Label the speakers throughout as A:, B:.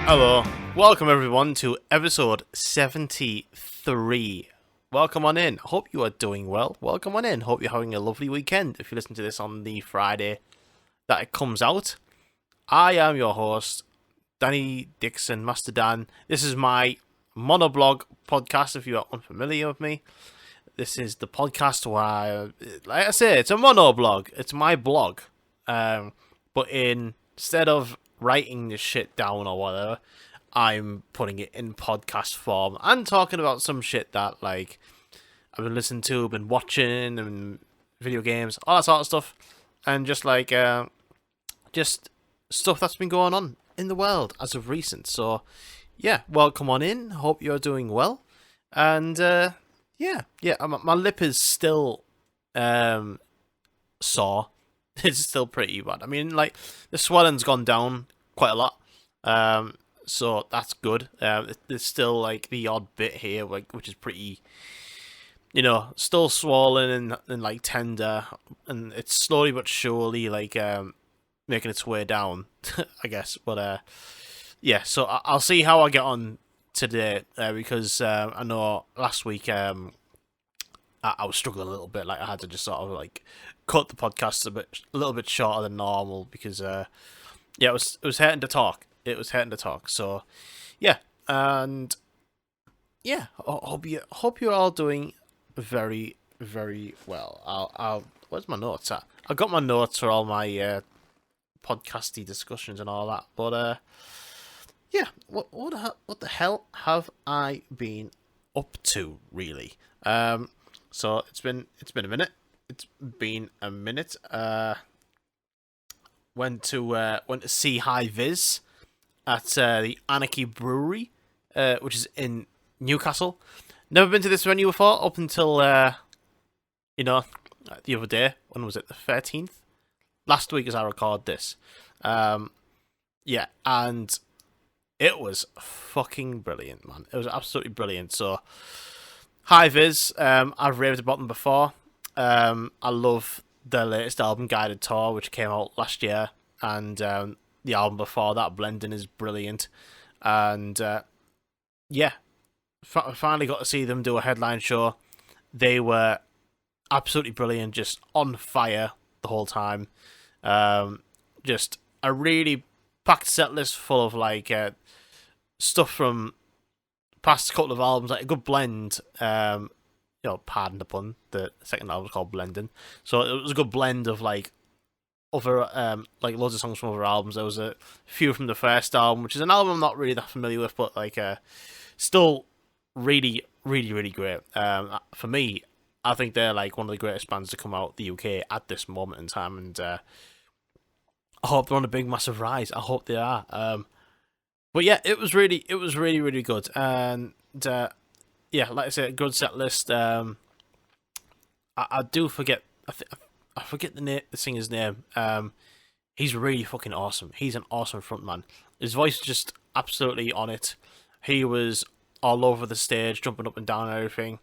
A: Hello. Welcome everyone to episode 73. Welcome on in. Hope you are doing well. Welcome on in. Hope you're having a lovely weekend if you listen to this on the Friday that it comes out. I am your host, Danny Dixon, Master Dan. This is my monoblog podcast if you are unfamiliar with me. This is the podcast where, like I say, it's a monoblog. It's my blog. But instead of writing this shit down or whatever, I'm putting it in podcast form and talking about some shit that, like, I've been listening to, been watching, and video games, all that sort of stuff. And just, like, just stuff that's been going on in the world as of recent. So, yeah, welcome on in. Hope you're doing well. And, my lip is still sore. It's still pretty bad. I mean, like, the swelling's gone down quite a lot. So that's good. There's still, like, the odd bit here, like, which is pretty, still swollen and like, tender. And it's slowly but surely, like, making its way down, I guess. But, yeah, so I'll see how I get on today, because I know last week I was struggling a little bit. Like, I had to just sort of, like, cut the podcast a little bit shorter than normal because it was hurting to talk. It was hurting to talk. So yeah, and yeah, I hope you're all doing very, very well. I'll where's my notes at? I got my notes for all my podcasty discussions and all that. But yeah, what the hell have I been up to really? So it's been a minute. It's been a minute. Went to see High Vis at the Anarchy Brewery, which is in Newcastle. Never been to this venue before up until the other day. When was it? The 13th? Last week as I record this. Yeah, and it was fucking brilliant, man. It was absolutely brilliant. So High Vis, I've raved about them before. I love their latest album, Guided Tour, which came out last year, and the album before that, Blending, is brilliant. And yeah, finally got to see them do a headline show. They were absolutely brilliant, just on fire the whole time. Just a really packed set list full of, like, stuff from past couple of albums, like a good blend. Pardon the pun, the second album was called Blending, so it was a good blend of, like, other like loads of songs from other albums. There was a few from the first album, which is an album I'm not really that familiar with, but, like, still really, really, really great. For me, I think they're, like, one of the greatest bands to come out the UK at this moment in time, and I hope they're on a big massive rise. I hope they are. But yeah, it was really, really good. And yeah, like I said, a good set list. I do forget. I forget the singer's name. He's really fucking awesome. He's an awesome frontman. His voice is just absolutely on it. He was all over the stage, jumping up and down and everything.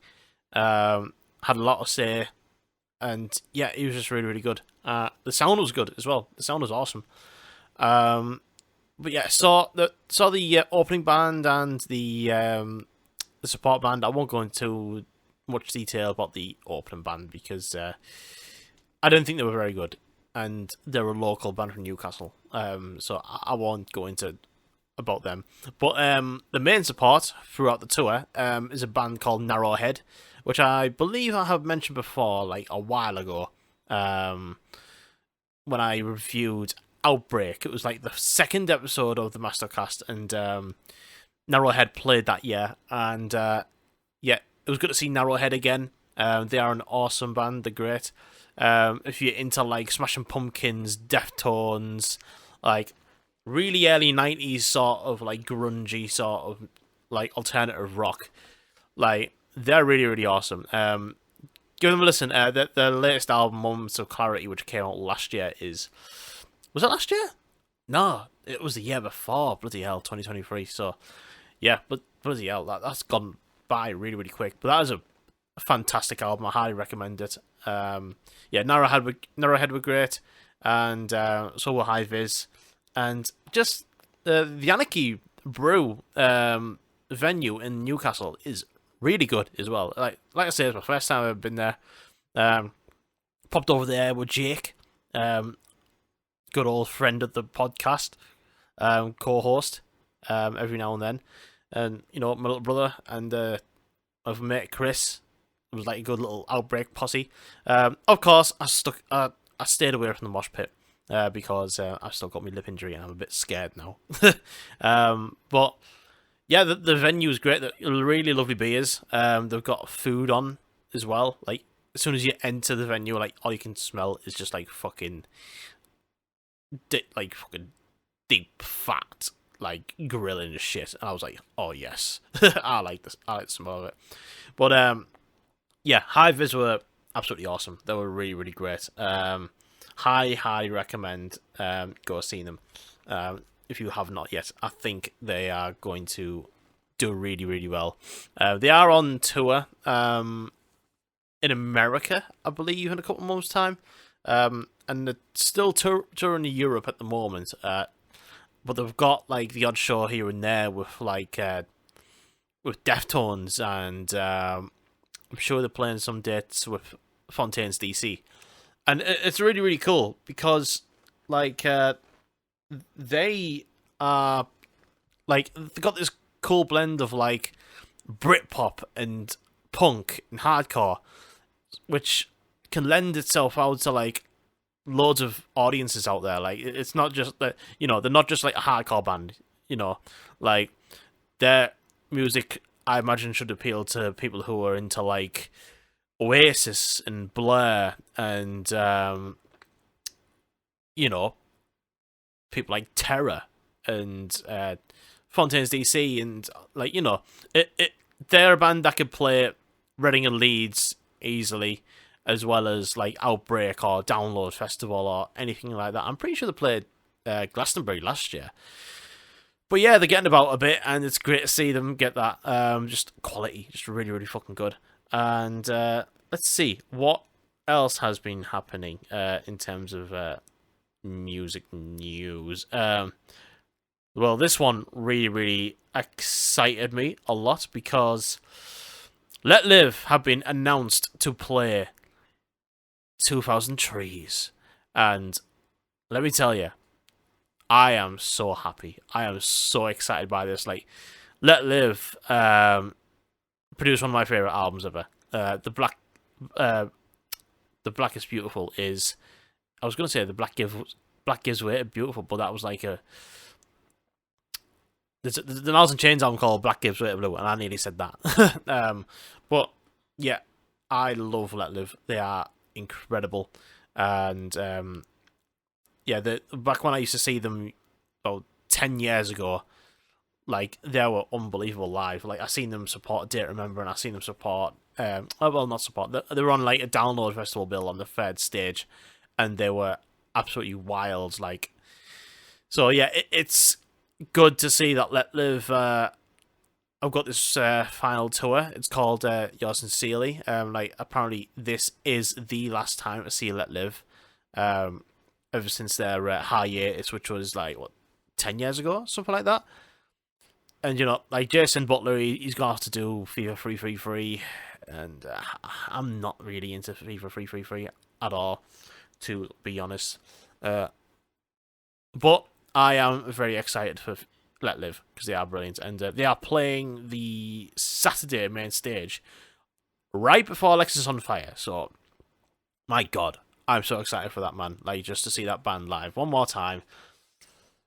A: Had a lot to say, and yeah, he was just really, really good. The sound was good as well. The sound was awesome. But yeah, saw the opening band and the support band. I won't go into much detail about the opening band because I don't think they were very good, and they're a local band from Newcastle. So I won't go into about them. But the main support throughout the tour is a band called Narrowhead, which I believe I have mentioned before, like a while ago, when I reviewed Outbreak. It was like the second episode of the MastoCast, and Narrowhead played that year, and yeah, it was good to see Narrowhead again. They are an awesome band. They're great. If you're into, like, Smashing Pumpkins, Deftones, like really early 90s sort of, like, grungy sort of, like, alternative rock, like, they're really, really awesome. Give them a listen. Their latest album, Moments of Clarity, which came out last year, was it last year? No, it was the year before. Bloody hell, 2023. So yeah, but bloody hell, that's gone by really, really quick. But that is a fantastic album. I highly recommend it. Yeah, Narrowhead were great, and so were High Vis, and just the Anarchy Brew venue in Newcastle is really good as well. Like I said, it's my first time I've been there. Popped over there with Jake, good old friend of the podcast, co-host, every now and then, and my little brother and my mate Chris. It was like a good little outbreak posse. Of course, I stayed away from the mosh pit because I've still got my lip injury and I'm a bit scared now. But yeah, the venue's great. They're really lovely beers. They've got food on as well. Like as soon as you enter the venue, like all you can smell is just like fucking deep fat like grilling and shit. And I was like, oh yes, I like this. I like the smell of it. But yeah, High Vis were absolutely awesome. They were really, really great. Highly recommend go see them if you have not yet. I think they are going to do really, really well. They are on tour in America, I believe, in a couple of months' time. And they're still touring in Europe at the moment. But they've got like the odd show here and there with like with Deftones, and I'm sure they're playing some dates with Fontaines DC. And it's really, really cool because, like, they are, like, they've got this cool blend of, like, Britpop and punk and hardcore, which can lend itself out to, like, loads of audiences out there. Like, it's not just that, they're not just, like, a hardcore band, like, their music, I imagine, should appeal to people who are into, like, Oasis and Blur and people like Terror and Fontaines DC and like they're a band that could play Reading and Leeds easily, as well as like Outbreak or Download Festival or anything like that. I'm pretty sure they played Glastonbury last year. But yeah, they're getting about a bit, and it's great to see them get that just quality, just really, really fucking good. And let's see what else has been happening in terms of music news. Well, this one really, really excited me a lot because Let Live have been announced to play 2000 Trees. And let me tell you, I am so happy. I am so excited by this. Like, Let Live produced one of my favorite albums ever. The Black is Beautiful is. I was gonna say the Black Gives Way to Beautiful, but that was like a. There's the Miles and Chains album called Black Gives Way to Blue, and I nearly said that. But yeah, I love Let Live. They are incredible, and yeah, back when I used to see them about 10 years ago, like, they were unbelievable live. Like, I seen them support Date Remember, and I seen them support, well, not support, they were on, like, a Download Festival bill on the third stage, and they were absolutely wild, like. So, yeah, it's good to see that Let Live, I've got this final tour. It's called Yours Sincerely. Like, apparently this is the last time to see Let Live, ever since their hiatus, which was, like, 10 years ago? Something like that. And, like, Jason Butler, he's going to have to do FIFA 333, and I'm not really into FIFA 333 at all, to be honest. But I am very excited for Let Live, because they are brilliant, and they are playing the Saturday main stage right before Alexis on Fire, so, my God, I'm so excited for that, man. Like, just to see that band live one more time.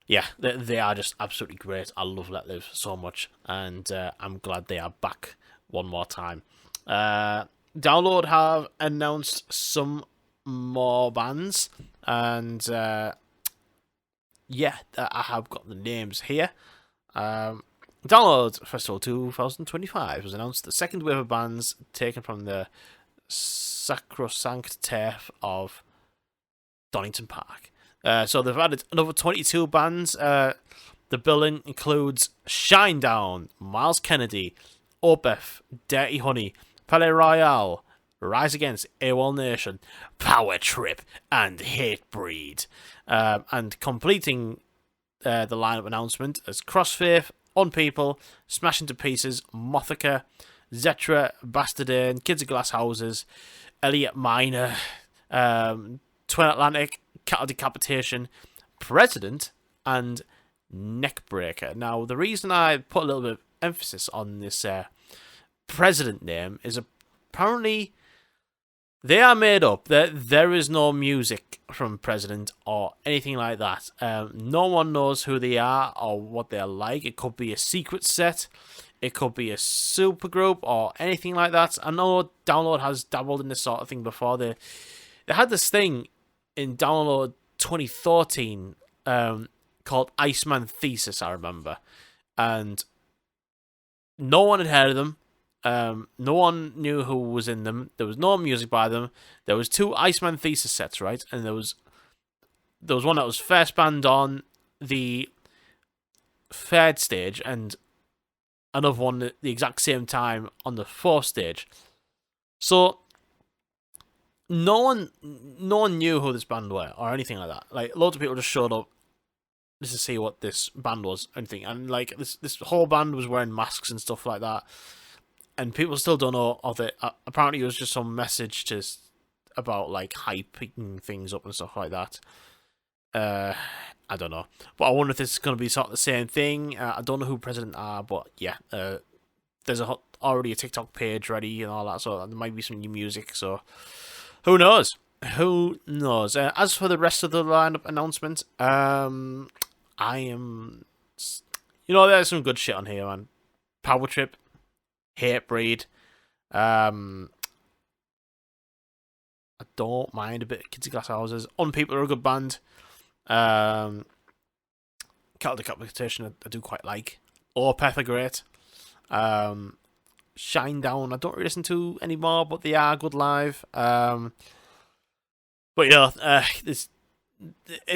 A: Yeah, they are just absolutely great. I love Let Live so much, and I'm glad they are back one more time. Download have announced some more bands, and yeah, I have got the names here. Download Festival 2025 was announced. The second wave of bands taken from the sacrosanct turf of Donington Park. So they've added another 22 bands. The billing includes Shinedown, Miles Kennedy, Opeth, Dirty Honey, Palais Royale, Rise Against, AWOL Nation, Power Trip, and Hatebreed. And completing the lineup announcement as Crossfaith, Unpeople, Smash Into Pieces, Mothica, Zetra, Bastardane, Kids of Glass Houses, Elliot Minor, Twin Atlantic, Cattle Decapitation, President, and Neckbreaker. Now, the reason I put a little bit of emphasis on this President name is apparently they are made up. There is no music from President or anything like that. No one knows who they are or what they're like. It could be a secret set. It could be a supergroup or anything like that. I know Download has dabbled in this sort of thing before. They had this thing in Download 2013 called Iceman Thesis, I remember. And no one had heard of them. No one knew who was in them. There was no music by them. There was 2 Iceman Thesis sets, right? And there was one that was first banned on the 3rd stage and another one at the exact same time on the 4th stage. So no one knew who this band were or anything like that. Like, loads of people just showed up just to see what this band was and anything. And like this whole band was wearing masks and stuff like that. And people still don't know of it. Apparently, it was just some message about like hyping things up and stuff like that. I don't know, but I wonder if this is going to be sort of the same thing. I don't know who President are, but yeah, there's already a TikTok page ready and all that, so there might be some new music. So who knows? Who knows? As for the rest of the lineup announcement, I am, there's some good shit on here, man. Power Trip. Hatebreed. I don't mind a bit of Kids of Glass Houses. Unpeople are a good band. Cattle Decapitation I do quite like. Opeth are great. Shinedown I don't really listen to anymore, but they are good live. But yeah, it's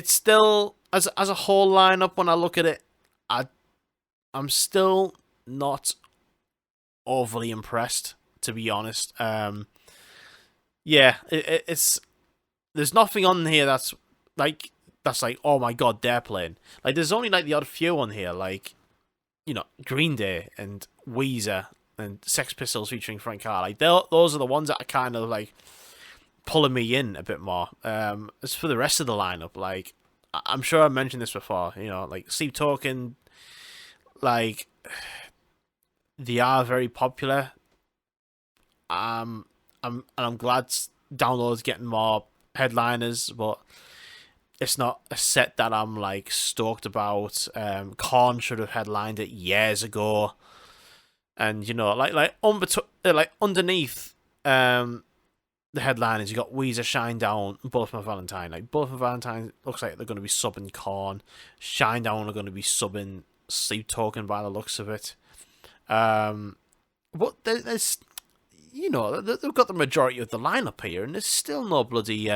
A: still as a whole lineup. When I look at it, I'm still not overly impressed, to be honest. It's there's nothing on here that's like oh my god, they're playing. Like, there's only like the odd few on here, like, Green Day and Weezer and Sex Pistols featuring Frank Carr. Like, those are the ones that are kind of like pulling me in a bit more. As for the rest of the lineup, like, I'm sure I mentioned this before, like Sleep Token, like, they are very popular. I'm glad Download's getting more headliners, but it's not a set that I'm like stoked about. Korn should have headlined it years ago, and like underneath the headliners, you got Weezer, Shinedown, Bullet for My Valentine. Like, Bullet for My Valentine looks like they're going to be subbing Korn. Shinedown are going to be subbing Sleep Token by the looks of it. But there's, they've got the majority of the lineup here, and there's still no bloody,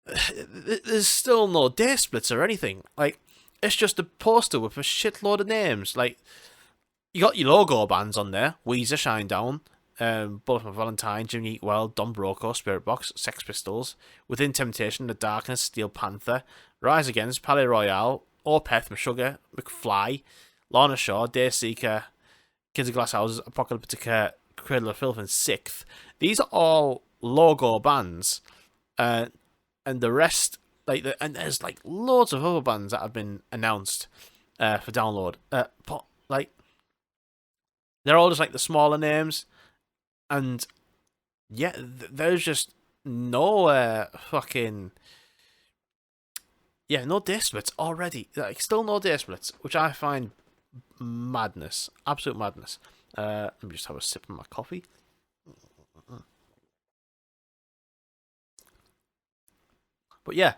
A: there's still no day splits or anything. Like, it's just a poster with a shitload of names. Like, you got your logo bands on there: Weezer, Shinedown, Bullet for Valentine, Jimmy Eat Well, Don Broco, Spirit Box, Sex Pistols, Within Temptation, The Darkness, Steel Panther, Rise Against, Palais Royale, Opeth, Meshuggah, McFly, Lorna Shore, Dayseeker, Kids of Glass Houses, Apocalyptica, Cradle of Filth, and Sixth. These are all logo bands, and the rest, and there's like loads of other bands that have been announced for Download. But like, they're all just like the smaller names, and yeah, there's just no no day splits already. Like, still no day splits, which I find madness, absolute madness. Let me just have a sip of my coffee. But yeah,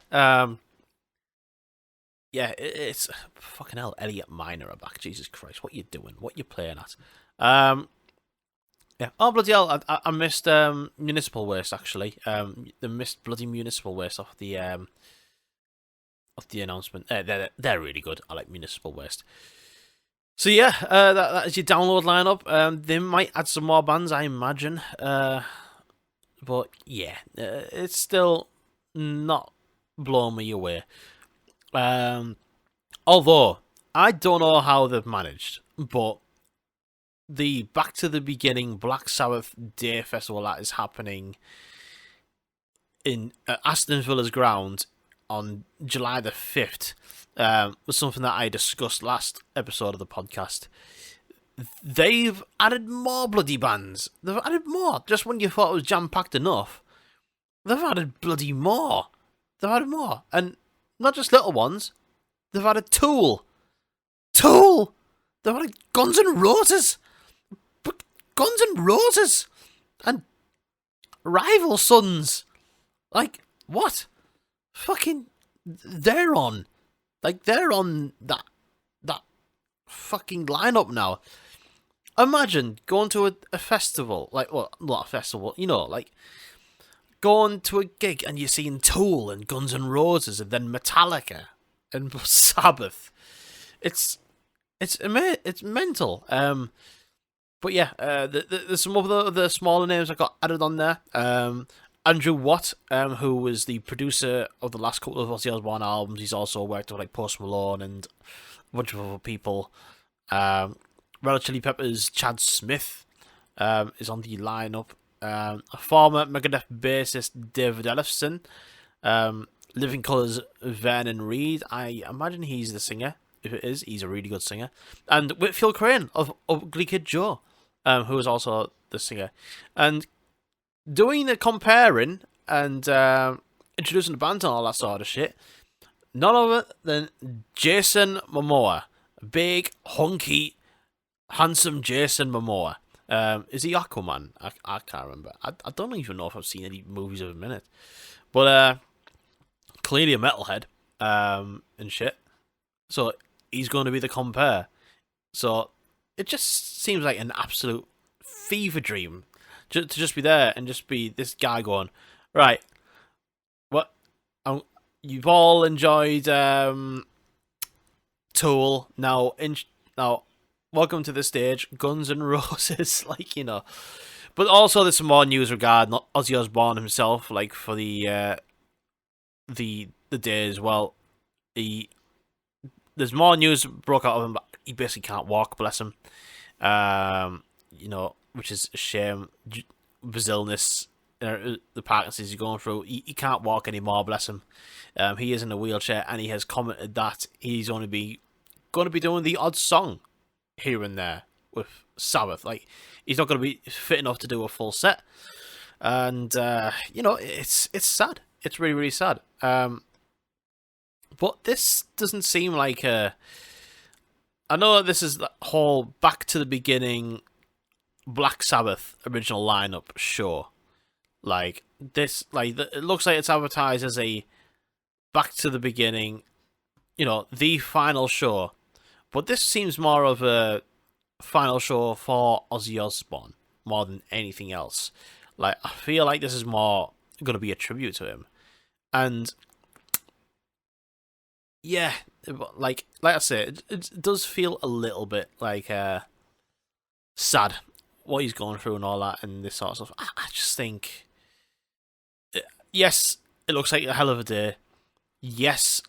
A: it's fucking hell. Elliot Minor are back. Jesus Christ, what you doing? What you playing at? Yeah. Oh, bloody hell! I missed Municipal Waste, actually. They missed bloody Municipal Waste off the announcement. They're really good. I like Municipal Waste. So yeah, that is your Download lineup. They might add some more bands, I imagine. But yeah, it's still not blowing me away. Although I don't know how they've managed, but the Back to the Beginning Black Sabbath Day Festival that is happening in Aston Villa's ground on July the 5th was something that I discussed last episode of the podcast. They've added more bloody bands. They've added more. Just when you thought it was jam-packed enough, they've added bloody more. They've added more. And not just little ones. They've added Tool. Tool! They've added Guns N' Roses. Guns N' Roses! And Rival Sons. Like, what? Fucking, they're on. Like, they're on that fucking lineup now. Imagine going to a festival, like, well, not a festival, you know, like, going to a gig and you're seeing Tool and Guns N' Roses and then Metallica and Sabbath. It's mental. But yeah, there's some of the smaller names I got added on there. Andrew Watt, who was the producer of the last couple of Ozzy Osbourne albums. He's also worked with like Post Malone and a bunch of other people. Red Hot Chili Peppers' Chad Smith is on the lineup. A former Megadeth bassist David Ellefson. Living Colour's Vernon Reid. I imagine he's the singer. If it is, he's a really good singer. And Whitfield Crane of Ugly Kid Joe, who is also the singer. And doing the comparing and introducing the band and all that sort of shit, none other than Jason Momoa. Big, hunky, handsome Jason Momoa. Is he Aquaman? I can't remember. I don't even know if I've seen any movies of him in it. But clearly a metalhead and shit. So he's going to be the compare. So it just seems like an absolute fever dream to just be there and just be this guy going, right, what? You've all enjoyed Tool. Now, welcome to the stage, Guns N' Roses, like, you know. But also there's some more news regarding Ozzy Osbourne himself, like for the day as well. There's more news broke out of him, but he basically can't walk, bless him. You know, which is a shame. His illness, the Parkinson's he's going through, he can't walk anymore, bless him. He is in a wheelchair, and he has commented that he's going to be doing the odd song here and there with Sabbath. Like, he's not going to be fit enough to do a full set, and you know, it's sad. It's really, really sad. But this doesn't seem like a... I know this is the whole Back to the Beginning Black Sabbath original lineup show. Like, this, like, it looks like it's advertised as a Back to the Beginning, you know, the final show. But this seems more of a final show for Ozzy Osbourne, more than anything else. Like, I feel like this is more going to be a tribute to him. And yeah, like I say, it does feel a little bit like sad what he's going through and all that and this sort of stuff. I just think, yes, it looks like a hell of a day. Yes,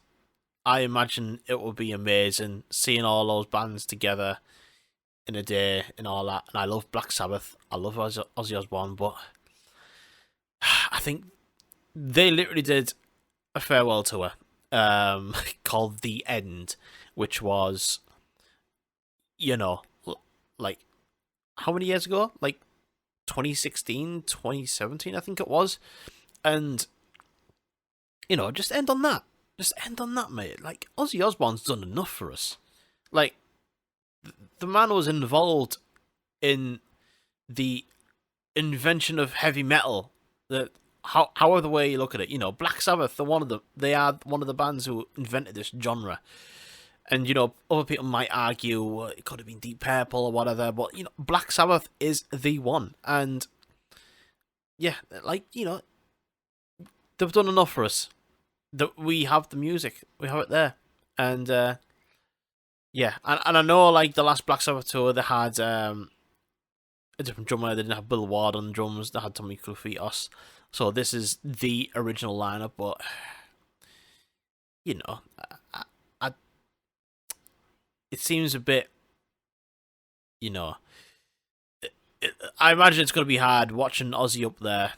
A: I imagine it will be amazing seeing all those bands together in a day and all that. And I love Black Sabbath. I love Ozzy Osbourne, but I think they literally did a farewell tour called The End, which was, you know, like, how many years ago? Like 2016, 2017, I think it was. And, you know, just end on that. Just end on that, mate. Like, Ozzy Osbourne's done enough for us. Like, the man was involved in the invention of heavy metal. However way you look at it, you know, Black Sabbath, they are one of the bands who invented this genre. And, you know, other people might argue it could have been Deep Purple or whatever, but, you know, Black Sabbath is the one. And, yeah, like, you know, they've done enough for us. That we have the music, we have it there. And, yeah, and I know, like, the last Black Sabbath tour, they had a different drummer. They didn't have Bill Ward on drums, they had Tommy Clufitos. So this is the original lineup, but, you know, it seems a bit, you know, I imagine it's going to be hard watching Ozzy up there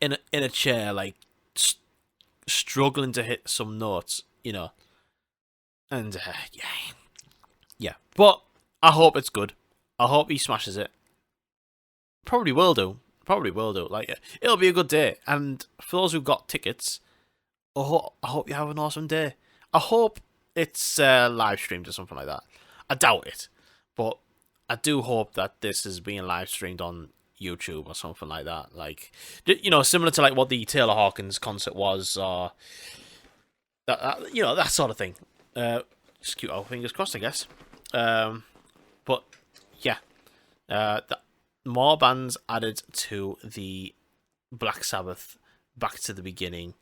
A: in a chair, like struggling to hit some notes, and yeah. But I hope it's good. I hope he smashes it. Probably will do. Probably will do. Like, it'll be a good day. And for those who've got tickets, I hope you have an awesome day. I hope it's live streamed or something like that. I doubt it, but I do hope that this is being live streamed on YouTube or something like that. Like, similar to like what the Taylor Hawkins concert was, or that sort of thing. Just keep our fingers crossed, I guess. But yeah, more bands added to the Black Sabbath Back to the Beginning.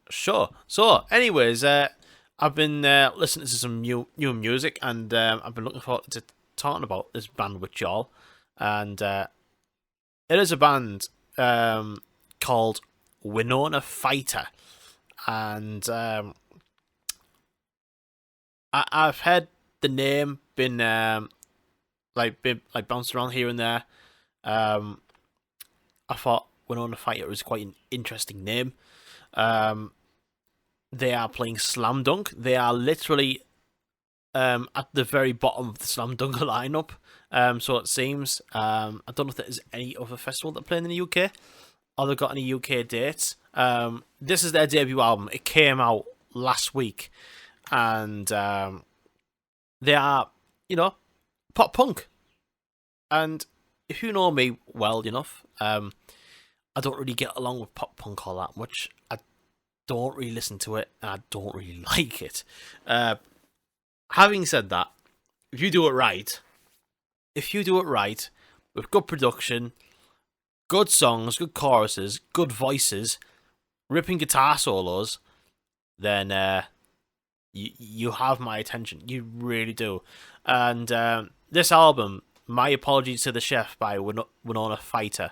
A: Sure. So, anyways, I've been listening to some new music, and I've been looking forward to talking about this band with y'all. And it is a band called Winona Fighter, and I've heard the name been bounced around here and there. I thought Winona Fighter was quite an interesting name. They are playing Slam Dunk. They are literally at the very bottom of the Slam Dunk lineup. So it seems. I don't know if there's any other festival that are playing in the UK, or they've got any UK dates. This is their debut album. It came out last week, and they are, pop punk. And if you know me well enough, I don't really get along with pop punk all that much. I don't really listen to it, and I don't really like it. Having said that, if you do it right, with good production, good songs, good choruses, good voices, ripping guitar solos, then you have my attention. You really do. And this album, My Apologies to the Chef by Winona Fighter,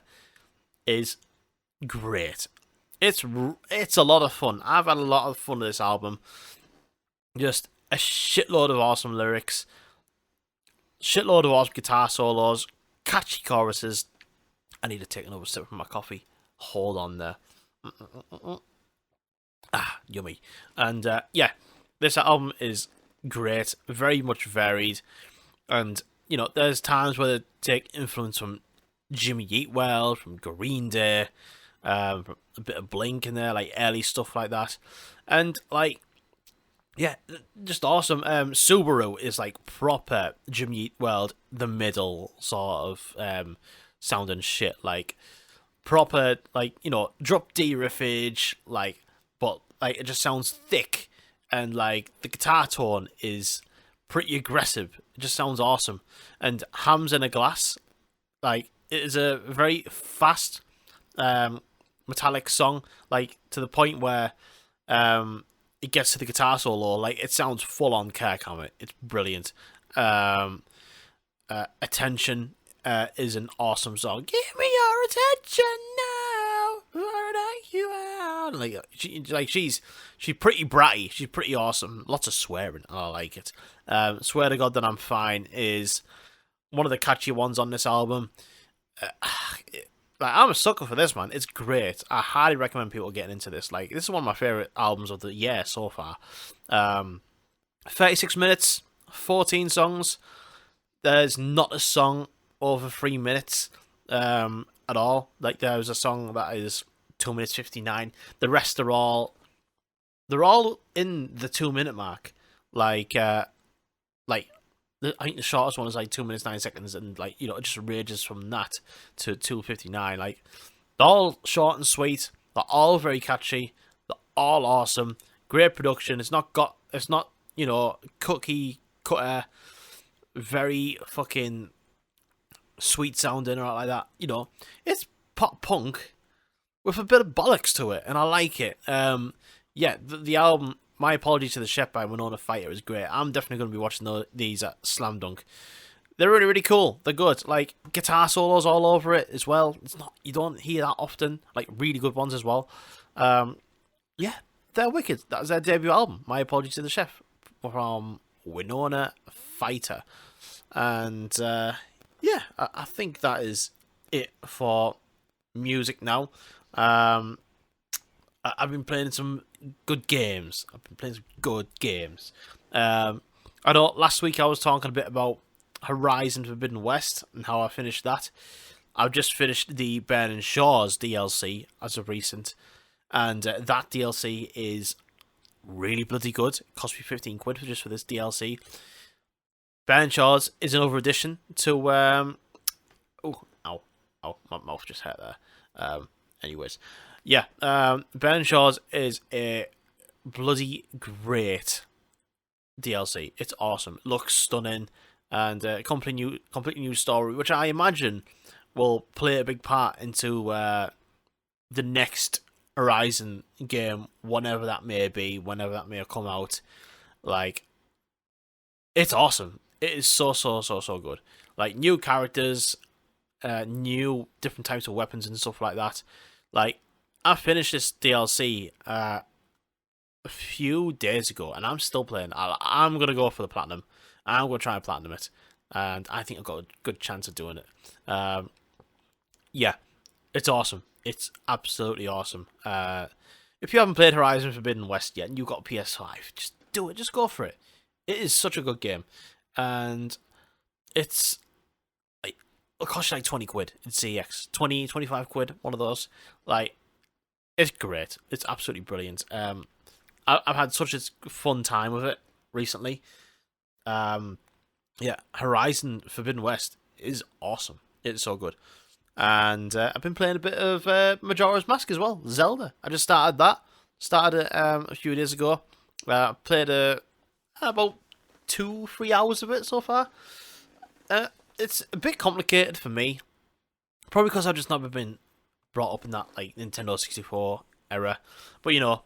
A: is great. It's a lot of fun. I've had a lot of fun with this album. Just a shitload of awesome lyrics, shitload of awesome guitar solos, catchy choruses. I need to take another sip from my coffee. Hold on there. Yummy. And yeah, this album is great, very much varied, and there's times where they take influence from Jimmy Eat World, from Green Day, a bit of Blink in there, like early stuff like that, and like, yeah, just awesome. Subaru is like proper Jimmy Eat World, the middle sort of sounding shit, like proper, like, drop D riffage, like, but like it just sounds thick, and like the guitar tone is pretty aggressive. It just sounds awesome. And Hams in a Glass, like, it is a very fast metallic song, like to the point where it gets to the guitar solo, like it sounds full on Kirk Hammett. It's brilliant. Attention is an awesome song. Give me your attention now, or knock you out. She's pretty bratty. She's pretty awesome. Lots of swearing. I like it. Swear to God That I'm Fine is one of the catchy ones on this album. I'm a sucker for this, man. It's great. I highly recommend people getting into this. Like, this is one of my favorite albums of the year so far. 36 minutes, 14 songs. There's not a song over 3 minutes at all. Like, there's a song that is 2 minutes 59. The rest are all in the 2 minute mark. I think the shortest one is like 2 minutes 9 seconds, and like, it just ranges from that to 2:59. Like, they're all short and sweet. They're all very catchy. They're all awesome. Great production. It's not cookie cutter, very fucking sweet sounding or like that. It's pop punk with a bit of bollocks to it, and I like it. Yeah, the album My Apologies to the Chef by Winona Fighter is great. I'm definitely going to be watching these at Slam Dunk. They're really, really cool. They're good. Like, guitar solos all over it as well. You don't hear that often. Like, really good ones as well. Yeah, they're wicked. That was their debut album, My Apologies to the Chef, from Winona Fighter. And yeah, I think that is it for music now. I've been playing some good games. I know last week I was talking a bit about Horizon Forbidden West and how I finished that. I've just finished the Burning Shores DLC as of recent, and that DLC is really bloody good. It cost me 15 quid just for this DLC. Burning Shores is another addition to my mouth just hurt there. Anyways, yeah, Burning Shores is a bloody great DLC. It's awesome. It looks stunning, and completely new story, which I imagine will play a big part into the next Horizon game, whenever that may be, whenever that may come out. Like, it's awesome. It is so good. Like, new characters, new different types of weapons and stuff like that. Like, I finished this DLC a few days ago, and I'm still playing. I'm gonna go for the platinum. I'm gonna try and platinum it, and I think I've got a good chance of doing it. Yeah, it's awesome. It's absolutely awesome. If you haven't played Horizon Forbidden West yet and you've got a PS5, just do it. Just go for it. It is such a good game. And it's like, it'll cost you like 20 quid in CX. 20, 25 quid, one of those. Like, it's great. It's absolutely brilliant. I've had such a fun time with it recently. Yeah, Horizon Forbidden West is awesome. It's so good. And I've been playing a bit of Majora's Mask as well, Zelda. I just started that. Started it a few days ago. Played about 2-3 hours of it so far. It's a bit complicated for me, probably because I've just never been brought up in that like Nintendo 64 era. But you know,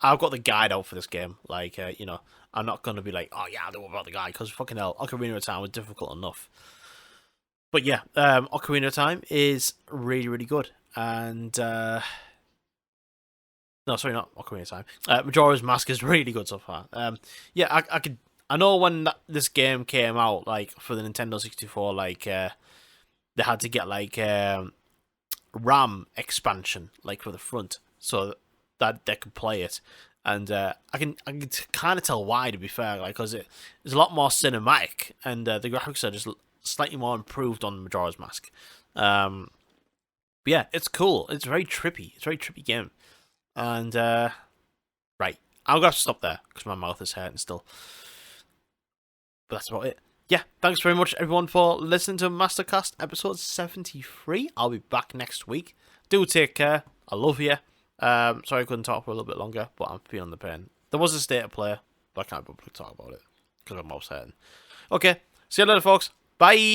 A: I've got the guide out for this game. Like you know, I'm not gonna be like, oh yeah, I don't know about the guide, because fucking hell, Ocarina of Time was difficult enough. But yeah, Ocarina of Time is really good, and no, sorry, not Ocarina of Time. Majora's Mask is really good so far. Yeah, I know when this game came out, like for the Nintendo 64, like they had to get like RAM expansion, like for the front, so that they could play it. And I can kind of tell why, to be fair, like because it's a lot more cinematic, and the graphics are just slightly more improved on Majora's Mask. But yeah, it's cool. It's very trippy. It's a very trippy game. And right, I'm gonna have to stop there because my mouth is hurting still. But that's about it. Yeah, thanks very much everyone for listening to MastoCast episode 73. I'll be back next week. Do take care. I love you. Sorry I couldn't talk for a little bit longer, but I'm feeling the pain. There was a state of play, but I can't probably talk about it because my mouth's hurting. Okay, see you later, folks. Bye.